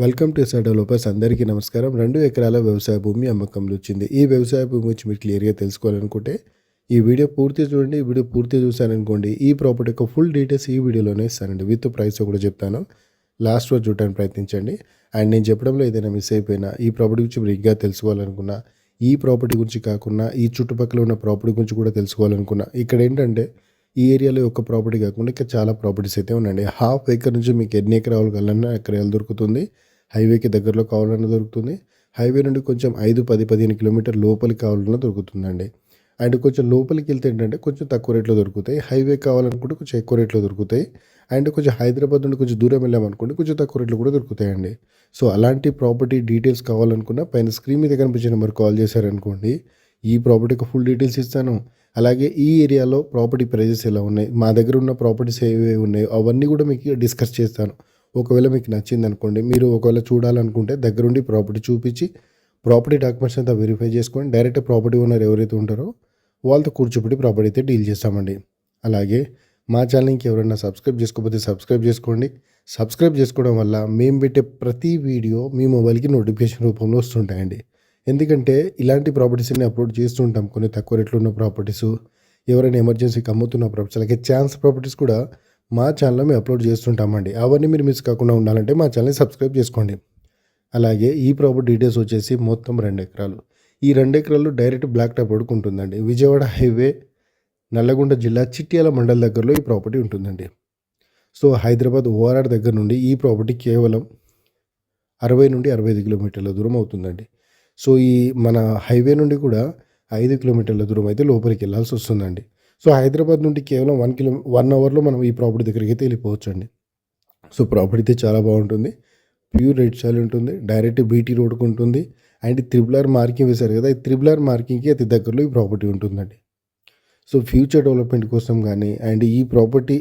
Welcome to SR developers. అందరికీ నమస్కారం. 2 ఎకరాల వ్యవసాయ భూమి అమ్మకంలో వచ్చింది. ఈ వ్యవసాయ భూమి గురించి మీరు క్లియర్గా తెలుసుకోవాలనుకుంటే ఈ వీడియో పూర్తిగా చూడండి. ఈ వీడియో పూర్తిగా చూసారనుకోండి, ఈ ప్రాపర్టీ యొక్క ఫుల్ డీటెయిల్స్ ఈ వీడియోలోనే ఇస్తానండి. విత్ ప్రైస్ కూడా చెప్తాను. లాస్ట్ వరకు చూడడానికి ప్రయత్నించండి. అండ్ నేను చెప్పడంలో ఏదైనా మిస్ అయిపోయినా, ఈ ప్రాపర్టీ గురించి మీరు ఇంకా తెలుసుకోవాలనుకున్నా, ఈ ప్రాపర్టీ గురించి కాకుండా ఈ చుట్టుపక్కల ఉన్న ప్రాపర్టీ గురించి కూడా తెలుసుకోవాలనుకున్నా, ఇక్కడ ఏంటంటే ఈ ఏరియాలో ఒక ప్రాపర్టీ కాకుండా ఇంకా చాలా ప్రాపర్టీస్ అయితే ఉన్నాయండి. హాఫ్ ఎకర్ నుంచి మీకు ఎన్ని ఎకరాలు కావాలన్నా ఎకరాలు దొరుకుతుంది. హైవేకి దగ్గరలో కావాలన్నా దొరుకుతుంది. హైవే నుండి కొంచెం 5, 10, 15 కిలోమీటర్ లోపలికి కావాలన్నా దొరుకుతుందండి. అండ్ కొంచెం లోపలికి వెళ్తే ఏంటంటే కొంచెం తక్కువ రేట్లో దొరుకుతాయి. హైవే కావాలనుకుంటే కొంచెం ఎక్కువ రేట్లో దొరుకుతాయి. అండ్ కొంచెం హైదరాబాద్ నుండి కొంచెం దూరం వెళ్ళామనుకోండి, కొంచెం తక్కువ రేట్లో కూడా దొరుకుతాయండి. సో అలాంటి ప్రాపర్టీ డీటెయిల్స్ కావాలనుకున్నా పైన స్క్రీన్ మీద కనిపించే నెంబర్ కాల్ చేశారనుకోండి, ఈ ప్రాపర్టీకి ఫుల్ డీటెయిల్స్ ఇస్తాను. అలాగే ఈ ఏరియాలో ప్రాపర్టీ ప్రైజెస్ ఎలా ఉన్నాయి, మా దగ్గర ఉన్న ప్రాపర్టీస్ ఏవేవి ఉన్నాయో అవన్నీ కూడా మీకు డిస్కస్ చేస్తాను. ఒకవేళ మీకు నచ్చింది అనుకోండి, మీరు ఒకవేళ చూడాలనుకుంటే దగ్గరుండి ప్రాపర్టీ చూపించి ప్రాపర్టీ డాక్యుమెంట్స్ అంతా వెరిఫై చేసుకొని డైరెక్ట్ ప్రాపర్టీ ఓనర్ ఎవరైతే ఉంటారో వాళ్ళతో కూర్చోబెట్టి ప్రాపర్టీ అయితే డీల్ చేస్తామండి. అలాగే మా ఛానల్కి ఎవరైనా సబ్స్క్రైబ్ చేసుకోకపోతే సబ్స్క్రైబ్ చేసుకోండి. సబ్స్క్రైబ్ చేసుకోవడం వల్ల మేము పెట్టే ప్రతి వీడియో మీ మొబైల్కి నోటిఫికేషన్ రూపంలో వస్తుంటాయండి. ఎందుకంటే ఇలాంటి ప్రాపర్టీస్ని అప్లోడ్ చేస్తుంటాం. కొన్ని తక్కువ రేట్లో ఉన్న ప్రాపర్టీస్, ఎవరైనా ఎమర్జెన్సీకి అమ్ముతున్న ప్రాపర్టీస్, అలాగే ఛాన్స్ ప్రాపర్టీస్ కూడా మా ఛానల్లో మేము అప్లోడ్ చేస్తుంటామండి. అవన్నీ మీరు మిస్ కాకుండా ఉండాలంటే మా ఛానల్ని సబ్స్క్రైబ్ చేసుకోండి. అలాగే ఈ ప్రాపర్టీ డీటెయిల్స్ వచ్చేసి మొత్తం 2 ఎకరాలు. ఈ 2 ఎకరాలు డైరెక్ట్ బ్లాక్ టాప్ రోడ్డుకు ఉంటుందండి. విజయవాడ హైవే, నల్లగొండ జిల్లా చిట్యాల మండల్ దగ్గరలో ఈ ప్రాపర్టీ ఉంటుందండి. సో హైదరాబాద్ ఓఆర్ఆర్ దగ్గర నుండి ఈ ప్రాపర్టీ కేవలం 60 నుండి 65 కిలోమీటర్ల దూరం అవుతుందండి. సో ఈ మన హైవే నుండి కూడా 5 కిలోమీటర్ల దూరం అయితే లోపలికి వెళ్ళాల్సి వస్తుందండి. సో హైదరాబాద్ నుండి కేవలం 1 అవర్లో మనం ఈ ప్రాపర్టీ దగ్గరికి అయితే వెళ్ళిపోవచ్చు అండి. సో ప్రాపర్టీ అయితే చాలా బాగుంటుంది. ప్యూర్ రెడ్ సాయిల్ ఉంటుంది. డైరెక్ట్ బీటీ రోడ్కు ఉంటుంది. అండ్ త్రిబుల్ మార్కింగ్ వేశారు కదా, ఈ త్రిబుల్ మార్కింగ్కి అతి దగ్గరలో ఈ ప్రాపర్టీ ఉంటుందండి. సో ఫ్యూచర్ డెవలప్మెంట్ కోసం కానీ, అండ్ ఈ ప్రాపర్టీ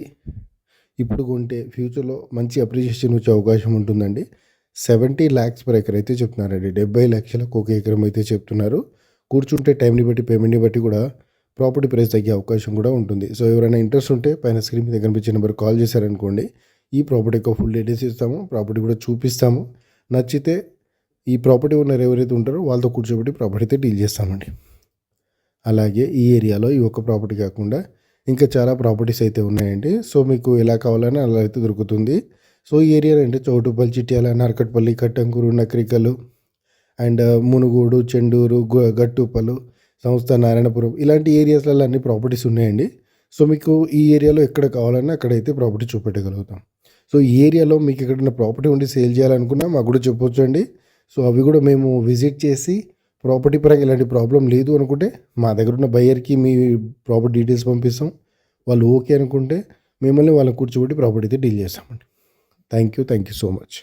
ఇప్పుడు కొంటే ఫ్యూచర్లో మంచి అప్రిషియేషన్ వచ్చే అవకాశం ఉంటుందండి. 70 lakhs per ఎకర్ అయితే చెప్తున్నారండి. 70 లక్షలకు ఒక ఎకరం అయితే చెప్తున్నారు. కూర్చుంటే టైంని బట్టి, పేమెంట్ని బట్టి కూడా ప్రాపర్టీ ప్రైస్ తగ్గే అవకాశం కూడా ఉంటుంది. సో ఎవరైనా ఇంట్రెస్ట్ ఉంటే పైన స్క్రీన్ మీద కనిపించే నెంబర్ కాల్ చేశారనుకోండి, ఈ ప్రాపర్టీ యొక్క ఫుల్ డీటెయిల్స్ ఇస్తాము, ప్రాపర్టీ కూడా చూపిస్తాము. నచ్చితే ఈ ప్రాపర్టీ ఓనర్ ఎవరైతే ఉంటారో వాళ్ళతో కూర్చోబెట్టి ప్రాపర్టీ అయితే డీల్ చేస్తామండి. అలాగే ఈ ఏరియాలో ఈ ఒక్క ప్రాపర్టీ కాకుండా ఇంకా చాలా ప్రాపర్టీస్ అయితే ఉన్నాయండి. సో మీకు ఎలా కావాలన్నా అలా అయితే దొరుకుతుంది. సో ఈ ఏరియాలో అంటే చౌటుపల్లి, చిట్యాల, నార్కట్పల్లి, కట్టంకూరు, నకరికలు, అండ్ మునుగోడు, చెండూరు, గట్టుపల్లు, సంస్థ, నారాయణపురం, ఇలాంటి ఏరియాస్లలో అన్ని ప్రాపర్టీస్ ఉన్నాయండి. సో మీకు ఈ ఏరియాలో ఎక్కడ కావాలన్నా అక్కడైతే ప్రాపర్టీ చూపెట్టగలుగుతాం. సో ఈ ఏరియాలో మీకు ఎక్కడైనా ప్రాపర్టీ ఉండి సేల్ చేయాలనుకున్నా మాకు కూడా చెప్పొచ్చు అండి. సో అవి కూడా మేము విజిట్ చేసి ప్రాపర్టీ పరంగా ఇలాంటి ప్రాబ్లం లేదు అనుకుంటే మా దగ్గర ఉన్న బయ్యర్కి మీ ప్రాపర్టీ డీటెయిల్స్ పంపిస్తాం. వాళ్ళు ఓకే అనుకుంటే మిమ్మల్ని వాళ్ళని కూర్చోబెట్టి ప్రాపర్టీ అయితే డీల్ చేస్తామండి. Thank you so much.